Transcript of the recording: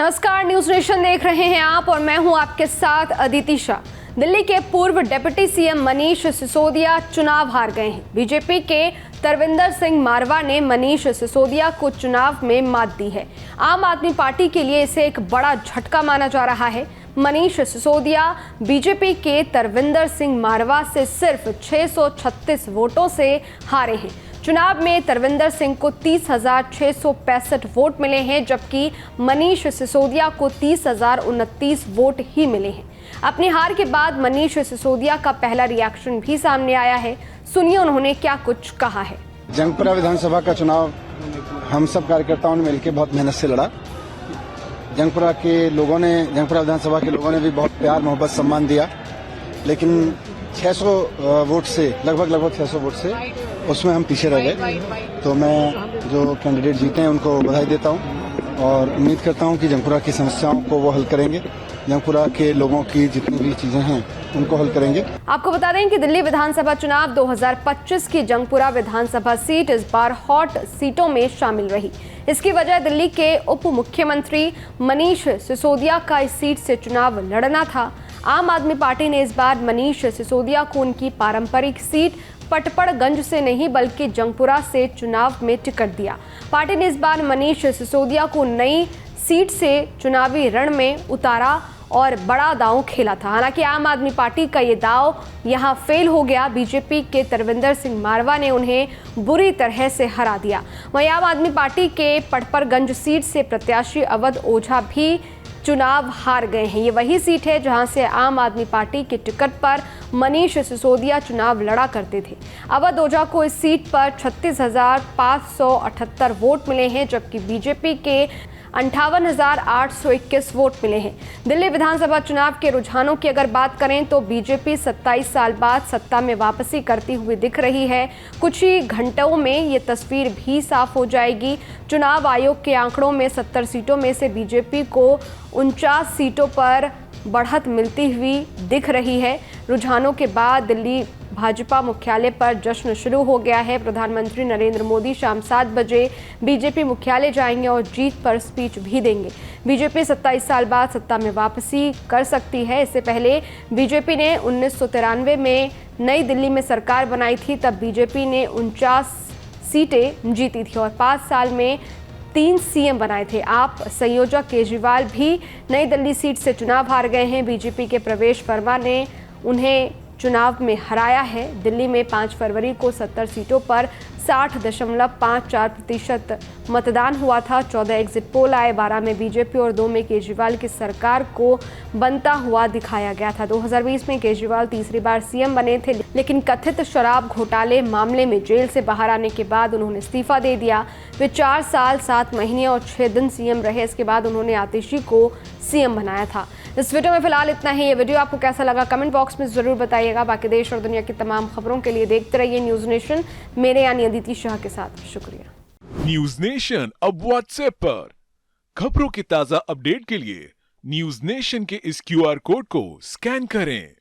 नमस्कार, news nation देख रहे हैं आप और मैं हूं आपके साथ अदिति शाह। दिल्ली के पूर्व डिप्टी सीएम मनीष सिसोदिया चुनाव हार गए हैं। बीजेपी के तरविंदर सिंह मारवा ने मनीष सिसोदिया को चुनाव में मात दी है। आम आदमी पार्टी के लिए इसे एक बड़ा झटका माना जा रहा है। मनीष सिसोदिया बीजेपी के तरविंदर सिंह मारवा से सिर्फ 636 वोटों से हारे हैं। चुनाव में तरविंदर सिंह को 30,665 वोट मिले हैं, जबकि मनीष सिसोदिया को 30,029 वोट ही मिले हैं। अपनी हार के बाद मनीष सिसोदिया का पहला रिएक्शन भी सामने आया है। सुनिए उन्होंने क्या कुछ कहा है। जंगपुरा विधानसभा का चुनाव हम सब कार्यकर्ताओं ने मिलकर बहुत मेहनत से लड़ा। जंगपुरा विधानसभा के लोगों ने भी बहुत प्यार मोहब्बत सम्मान दिया, लेकिन 600 वोट से लगभग 600 वोट से उसमें हम पीछे रह गए। तो मैं जो कैंडिडेट जीते हैं उनको बधाई देता हूं और उम्मीद करता हूं कि जंगपुरा की समस्याओं को वो हल करेंगे। जंगपुरा के लोगों की जितनी भी चीजें हैं उनको हल करेंगे। आपको बता दें कि दिल्ली विधानसभा चुनाव 2025 की जंगपुरा विधानसभा सीट इस बार हॉट सीटों में शामिल रही। इसकी वजह दिल्ली के उप मुख्यमंत्री मनीष सिसोदिया का इस सीट से चुनाव लड़ना था। आम आदमी पार्टी ने इस बार मनीष सिसोदिया को उनकी पारंपरिक सीट पटपड़गंज से नहीं बल्कि जंगपुरा से चुनाव में टिकट दिया। पार्टी ने इस बार मनीष सिसोदिया को नई सीट से चुनावी रण में उतारा और बड़ा दांव खेला था। हालांकि आम आदमी पार्टी का ये दांव यहां फेल हो गया। बीजेपी के तरविंदर सिंह मारवा ने उन्हें बुरी तरह से हरा दिया। वहीं आम आदमी पार्टी के पटपड़गंज सीट से प्रत्याशी अवध ओझा भी चुनाव हार गए हैं। ये वही सीट है जहां से आम आदमी पार्टी के टिकट पर मनीष सिसोदिया चुनाव लड़ा करते थे। अवध ओझा को इस सीट पर 36,578 वोट मिले हैं, जबकि बीजेपी के 58,821 वोट मिले हैं। दिल्ली विधानसभा चुनाव के रुझानों की अगर बात करें तो बीजेपी 27 साल बाद सत्ता में वापसी करती हुई दिख रही है। कुछ ही घंटों में ये तस्वीर भी साफ हो जाएगी। चुनाव आयोग के आंकड़ों में 70 सीटों में से बीजेपी को 49 सीटों पर बढ़त मिलती हुई दिख रही है। रुझानों के बाद दिल्ली भाजपा मुख्यालय पर जश्न शुरू हो गया है। प्रधानमंत्री नरेंद्र मोदी शाम 7 बजे बीजेपी मुख्यालय जाएंगे और जीत पर स्पीच भी देंगे। बीजेपी 27 साल बाद सत्ता में वापसी कर सकती है। इससे पहले बीजेपी ने 1993 में नई दिल्ली में सरकार बनाई थी। तब बीजेपी ने 49 सीटें जीती थी और 5 साल में 3 सीएम बनाए थे। आप संयोजक केजरीवाल भी नई दिल्ली सीट से चुनाव हार गए हैं। बीजेपी के प्रवेश वर्मा ने उन्हें चुनाव में हराया है। दिल्ली में 5 फरवरी को 70 सीटों पर 60.54% मतदान हुआ था। 14 एग्जिट पोल आए, 12 में बीजेपी और 2 में केजरीवाल की सरकार को बनता हुआ दिखाया गया था। 2020 में केजरीवाल तीसरी बार सीएम बने थे, लेकिन कथित शराब घोटाले मामले में जेल से बाहर आने के बाद उन्होंने इस्तीफा दे दिया। वे 4 साल 7 महीने और 6 दिन सीएम रहे। इसके बाद उन्होंने आतिशी को सीएम बनाया था। इस वीडियो में फिलहाल इतना ही। ये वीडियो आपको कैसा लगा कमेंट बॉक्स में जरूर बताइएगा। बाकी देश और दुनिया की तमाम खबरों के लिए देखते रहिए न्यूज नेशन, मेरे यानी अदिति शाह के साथ। शुक्रिया। न्यूज नेशन अब व्हाट्सएप पर खबरों की ताजा अपडेट के लिए न्यूज नेशन के इस QR कोड को स्कैन करें।